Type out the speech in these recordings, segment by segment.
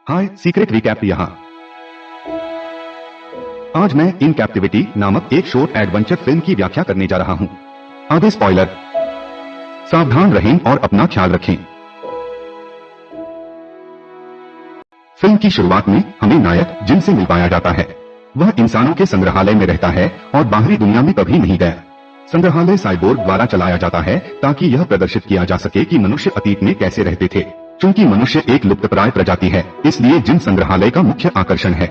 हाय secret recap यहाँ। आज मैं इन कैप्टिविटी नामक एक शॉर्ट एडवेंचर फिल्म की व्याख्या करने जा रहा हूँ। आगे स्पॉइलर। सावधान रहें और अपना ख्याल रखें। फिल्म की शुरुआत में हमें नायक जिन से मिल पाया जाता है। वह इंसानों के संग्रहालय में रहता है और बाहरी दुनिया में कभी नहीं गया। संग्रहालय साइबोर्ग द्वारा चलाया जाता है ताकि यह प्रदर्शित किया जा सके कि मनुष्य अतीत में कैसे रहते थे। चूंकि मनुष्य एक लुप्तप्राय प्रजाति है, इसलिए जिन संग्रहालय का मुख्य आकर्षण है।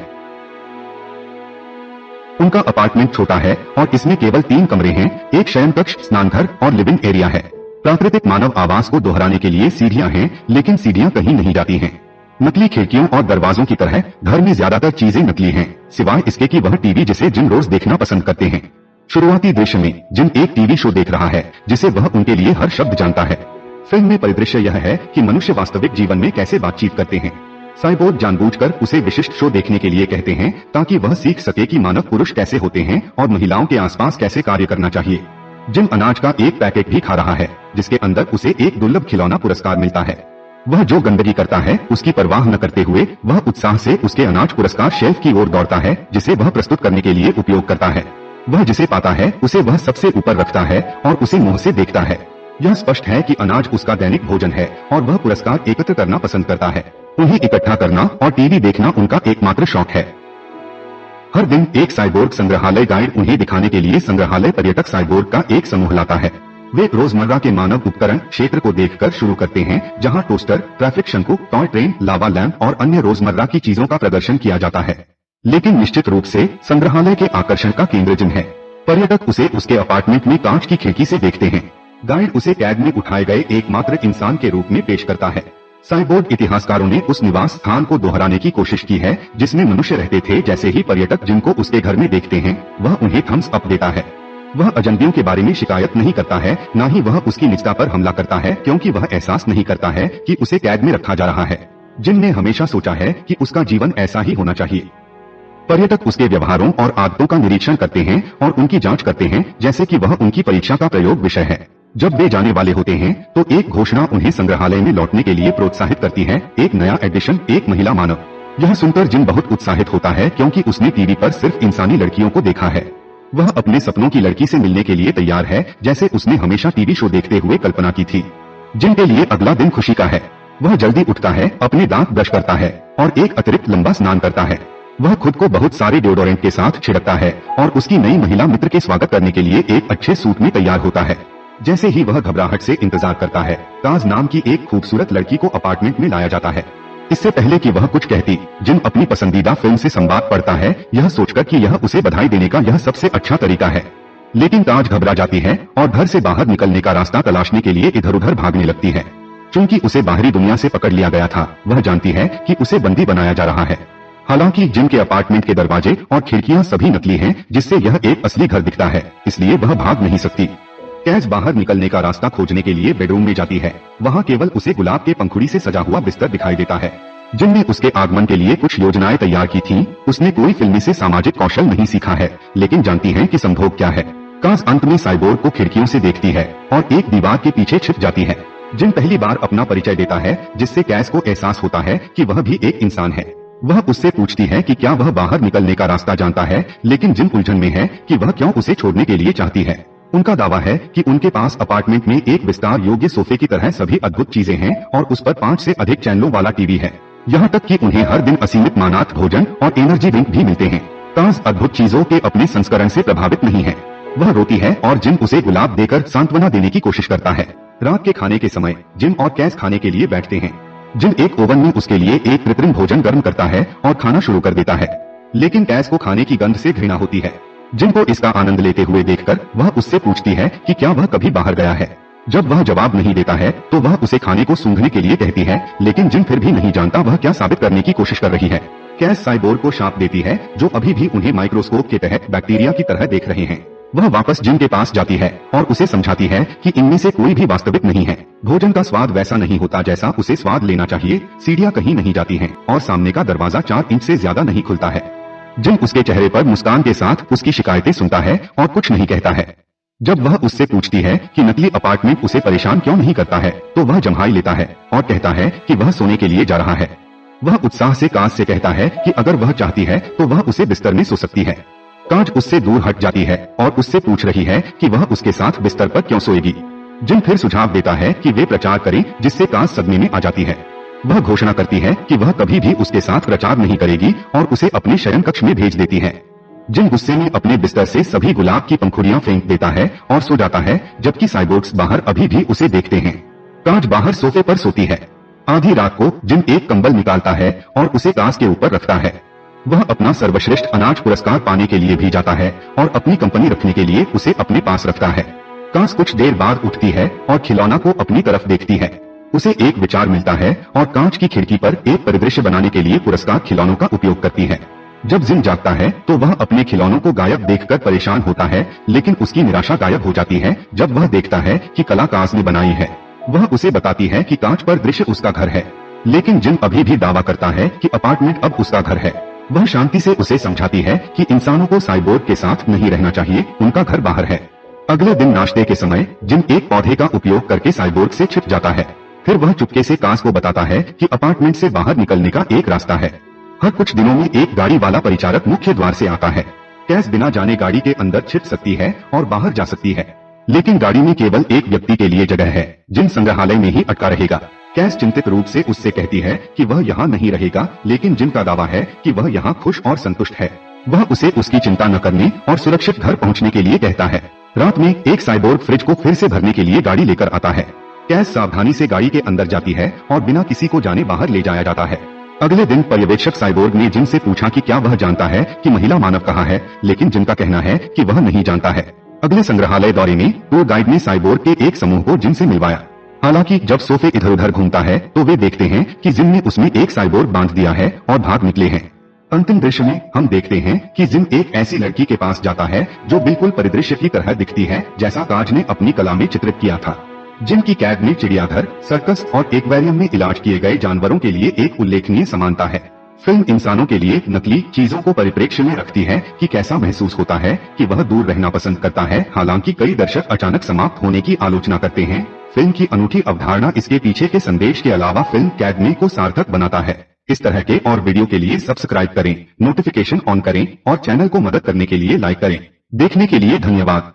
उनका अपार्टमेंट छोटा है और इसमें केवल 3 कमरे हैं, एक शयनकक्ष, स्नानघर और लिविंग एरिया है। प्राकृतिक मानव आवास को दोहराने के लिए सीढ़ियां हैं, लेकिन सीढ़ियां कहीं नहीं जाती हैं। नकली खिड़कियों और दरवाजों की तरह घर में ज्यादातर चीजें नकली हैं, सिवाय इसके कि वह टीवी जिसे जिन रोज देखना पसंद करते हैं। शुरुआती दृश्य में जिन एक टीवी शो देख रहा है जिसे वह उनके लिए हर शब्द जानता है। फिल्म में परिदृश्य यह है कि मनुष्य वास्तविक जीवन में कैसे बातचीत करते हैं। साइबोर्ग जानबूझकर उसे विशिष्ट शो देखने के लिए कहते हैं ताकि वह सीख सके कि मानव पुरुष कैसे होते हैं और महिलाओं के आसपास कैसे कार्य करना चाहिए। जिन अनाज का एक पैकेट भी खा रहा है जिसके अंदर उसे एक दुर्लभ खिलौना पुरस्कार मिलता है। वह जो गंदगी करता है उसकी परवाह न करते हुए वह उत्साह से उसके अनाज पुरस्कार शेल्फ की ओर दौड़ता है जिसे वह प्रस्तुत करने के लिए उपयोग करता है। वह जिसे पाता है उसे वह सबसे ऊपर रखता है और उसे मुंह से देखता है। यह स्पष्ट है कि अनाज उसका दैनिक भोजन है और वह पुरस्कार एकत्र करना पसंद करता है। उन्हें इकट्ठा करना और टीवी देखना उनका एकमात्र शौक है। हर दिन एक साइबोर्ग संग्रहालय गाइड उन्हें दिखाने के लिए संग्रहालय पर्यटक साइबोर्ग का एक समूह लाता है। वे रोजमर्रा के मानव उपकरण क्षेत्र को देखकर शुरू करते हैं, जहां टोस्टर, ट्रैफिक शंकु, टॉय ट्रेन, लावा लैंप और अन्य रोजमर्रा की चीजों का प्रदर्शन किया जाता है। लेकिन निश्चित रूप से संग्रहालय के आकर्षण का केंद्र जिन है। पर्यटक उसे उसके अपार्टमेंट में कांच की खिड़की से देखते हैं। गाइड उसे कैद में उठाए गए एकमात्र इंसान के रूप में पेश करता है। साइबोर्ग इतिहासकारों ने उस निवास स्थान को दोहराने की कोशिश की है जिसमें मनुष्य रहते थे। जैसे ही पर्यटक जिनको उसके घर में देखते हैं वह उन्हें थम्स अप देता है। वह अजनबियों के बारे में शिकायत नहीं करता है, न ही वह उसकी निजता पर हमला करता है, क्योंकि वह एहसास नहीं करता है कि उसे कैद में रखा जा रहा है। जिन ने हमेशा सोचा है कि उसका जीवन ऐसा ही होना चाहिए। पर्यटक उसके व्यवहारों और आदतों का निरीक्षण करते हैं और उनकी जांच करते हैं जैसे कि वह उनकी परीक्षा का प्रयोग विषय है। जब वे जाने वाले होते हैं तो एक घोषणा उन्हें संग्रहालय में लौटने के लिए प्रोत्साहित करती है, एक नया एडिशन, एक महिला मानव। यह सुनकर जिन बहुत उत्साहित होता है क्योंकि उसने टीवी पर सिर्फ इंसानी लड़कियों को देखा है। वह अपने सपनों की लड़की से मिलने के लिए तैयार है, जैसे उसने हमेशा टीवी शो देखते हुए कल्पना की थी। जिन के लिए अगला दिन खुशी का है। वह जल्दी उठता है, अपने दांत ब्रश करता है और एक अतिरिक्त लंबा स्नान करता है। वह खुद को बहुत सारे डिओडोरेंट के साथ छिड़कता है और उसकी नई महिला मित्र के स्वागत करने के लिए एक अच्छे सूट में तैयार होता है। जैसे ही वह घबराहट से इंतजार करता है, ताज नाम की एक खूबसूरत लड़की को अपार्टमेंट में लाया जाता है। इससे पहले कि वह कुछ कहती, जिन अपनी पसंदीदा फिल्म से संवाद पढ़ता है, यह सोचकर कि यह उसे बधाई देने का यह सबसे अच्छा तरीका है। लेकिन ताज घबरा जाती है और घर से बाहर निकलने का रास्ता तलाशने के लिए इधर उधर भागने लगती है। चूंकि उसे बाहरी दुनिया से पकड़ लिया गया था, वह जानती है कि उसे बंदी बनाया जा रहा है। हालांकि जिन के अपार्टमेंट के दरवाजे और खिड़कियां सभी नकली हैं, जिससे यह एक असली घर दिखता है, इसलिए वह भाग नहीं सकती। कैज बाहर निकलने का रास्ता खोजने के लिए बेडरूम में जाती है। वहाँ केवल उसे गुलाब के पंखुड़ी से सजा हुआ बिस्तर दिखाई देता है। जिनने उसके आगमन के लिए कुछ योजनाएं तैयार की थीं, उसने कोई फिल्मी से सामाजिक कौशल नहीं सीखा है, लेकिन जानती है कि संभोग क्या है। काज अंत में साइबोर्ग को खिड़कियों से देखती है और एक दीवार के पीछे छिप जाती है। जिन पहली बार अपना परिचय देता है, जिससे कैज को एहसास होता है कि वह भी एक इंसान है। वह उससे पूछती है कि क्या वह बाहर निकलने का रास्ता जानता है, लेकिन जिन उलझन में है कि वह क्यों उसे छोड़ने के लिए चाहती है। उनका दावा है कि उनके पास अपार्टमेंट में एक विस्तार योग्य सोफे की तरह सभी अद्भुत चीजें हैं और उस पर 5 से अधिक चैनलों वाला टीवी है। यहाँ तक कि उन्हें हर दिन असीमित मानात भोजन और एनर्जी ड्रिंक भी मिलते हैं। ताज अद्भुत चीजों के अपने संस्करण से प्रभावित नहीं है। वह रोती है और जिन उसे गुलाब देकर सांत्वना देने की कोशिश करता है। रात के खाने के समय जिम और कैस खाने के लिए बैठते हैं। जिन एक ओवन में उसके लिए एक कृत्रिम भोजन गर्म करता है और खाना शुरू कर देता है, लेकिन कैस को खाने की गंध से घृणा होती है। जिनको इसका आनंद लेते हुए देखकर वह उससे पूछती है कि क्या वह कभी बाहर गया है। जब वह जवाब नहीं देता है तो वह उसे खाने को सूंघने के लिए कहती है, लेकिन जिन फिर भी नहीं जानता वह क्या साबित करने की कोशिश कर रही है। कैस साइबोर्ग को शाप देती है, जो अभी भी उन्हें माइक्रोस्कोप के तहत बैक्टीरिया की तरह देख रहे हैं। वह वापस जिन के पास जाती है और उसे समझाती है कि इनमें से कोई भी वास्तविक नहीं है। भोजन का स्वाद वैसा नहीं होता जैसा उसे स्वाद लेना चाहिए। सीढ़ियां कहीं नहीं जाती हैं और सामने का दरवाजा 4 इंच से ज्यादा नहीं खुलता है। जिन उसके चेहरे पर मुस्कान के साथ उसकी शिकायतें सुनता है और कुछ नहीं कहता है। जब वह उससे पूछती है कि नकली अपार्टमेंट उसे परेशान क्यों नहीं करता है, तो वह जम्हाई लेता है और कहता है कि वह सोने के लिए जा रहा है। वह उत्साह से कांच से कहता है कि अगर वह चाहती है तो वह उसे बिस्तर में सो सकती है। कांच उससे दूर हट जाती है और उससे पूछ रही है कि वह उसके साथ बिस्तर पर क्यों सोएगी। जिन फिर सुझाव देता है कि वे प्रचार करें, जिससे कांच सदमे में आ जाती है। वह घोषणा करती है कि वह कभी भी उसके साथ प्रचार नहीं करेगी और उसे अपने शयन कक्ष में भेज देती है। जिन गुस्से में अपने बिस्तर से सभी गुलाब की पंखुड़ियां फेंक देता है और सो जाता है, जबकि साइबोर्ग्स बाहर अभी भी उसे देखते हैं। कांच बाहर सोफे पर सोती है। आधी रात को जिन एक कंबल निकालता है और उसे कांच के ऊपर रखता है। वह अपना सर्वश्रेष्ठ अनाज पुरस्कार पाने के लिए भी जाता है और अपनी कंपनी रखने के लिए उसे अपने पास रखता है। कांच कुछ देर बाद उठती है और खिलौना को अपनी तरफ देखती है। उसे एक विचार मिलता है और कांच की खिड़की पर एक परिदृश्य बनाने के लिए पुरस्कार खिलौनों का उपयोग करती है। जब जिन जागता है तो वह अपने खिलौनों को गायब देखकर परेशान होता है, लेकिन उसकी निराशा गायब हो जाती है जब वह देखता है कि कला कांच ने बनाई है। वह उसे बताती है कि कांच पर दृश्य उसका घर है, लेकिन जिन अभी भी दावा करता है कि अपार्टमेंट अब उसका घर है। वह शांति से उसे समझाती है कि इंसानों को साइबोर्ग के साथ नहीं रहना चाहिए, उनका घर बाहर है। अगले दिन नाश्ते के समय जिन एक पौधे का उपयोग करके साइबोर्ग से छिप जाता है। फिर वह चुपके से कांच को बताता है कि अपार्टमेंट से बाहर निकलने का एक रास्ता है। हर कुछ दिनों में एक गाड़ी वाला परिचारक मुख्य द्वार से आता है। कैस बिना जाने गाड़ी के अंदर छिप सकती है और बाहर जा सकती है, लेकिन गाड़ी में केवल एक व्यक्ति के लिए जगह है, जिन संग्रहालय में ही अटका रहेगा। कैस चिंतित रूप से उससे कहती है कि वह यहाँ नहीं रहेगा, लेकिन जिन का दावा है कि वह यहाँ खुश और संतुष्ट है। वह उसे उसकी चिंता न करने और सुरक्षित घर पहुँचने के लिए कहता है। रात में एक साइबोर्ग फ्रिज को फिर से भरने के लिए गाड़ी लेकर आता है। कैस सावधानी से गाड़ी के अंदर जाती है और बिना किसी को जाने बाहर ले जाया जाता है। अगले दिन पर्यवेक्षक साइबोर्ग ने जिन से पूछा कि क्या वह जानता है कि महिला मानव कहाँ है, लेकिन जिनका कहना है कि वह नहीं जानता है। अगले संग्रहालय दौरे में टूर गाइड ने साइबोर्ग के एक समूह को जिन से मिलवाया। हालांकि जब सोफे इधर उधर घूमता है तो वे देखते हैं कि जिन ने उसमें एक साइबोर्ग बांध दिया है और भाग निकले हैं। अंतिम दृश्य में हम देखते हैं कि जिन एक ऐसी लड़की के पास जाता है जो बिल्कुल परिदृश्य की तरह दिखती है, जैसा कांच ने अपनी कला में चित्रित किया था। जिनकी कैद में चिड़ियाघर, सर्कस और एक्वेरियम में इलाज किए गए जानवरों के लिए एक उल्लेखनीय समानता है। फिल्म इंसानों के लिए नकली चीजों को परिप्रेक्ष्य में रखती है कि कैसा महसूस होता है कि वह दूर रहना पसंद करता है। हालांकि कई दर्शक अचानक समाप्त होने की आलोचना करते हैं। फिल्म की अनूठी अवधारणा इसके पीछे के संदेश के अलावा फिल्म कैद को सार्थक बनाता है। इस तरह के और वीडियो के लिए सब्सक्राइब करें, नोटिफिकेशन ऑन करें और चैनल को मदद करने के लिए लाइक करें। देखने के लिए धन्यवाद।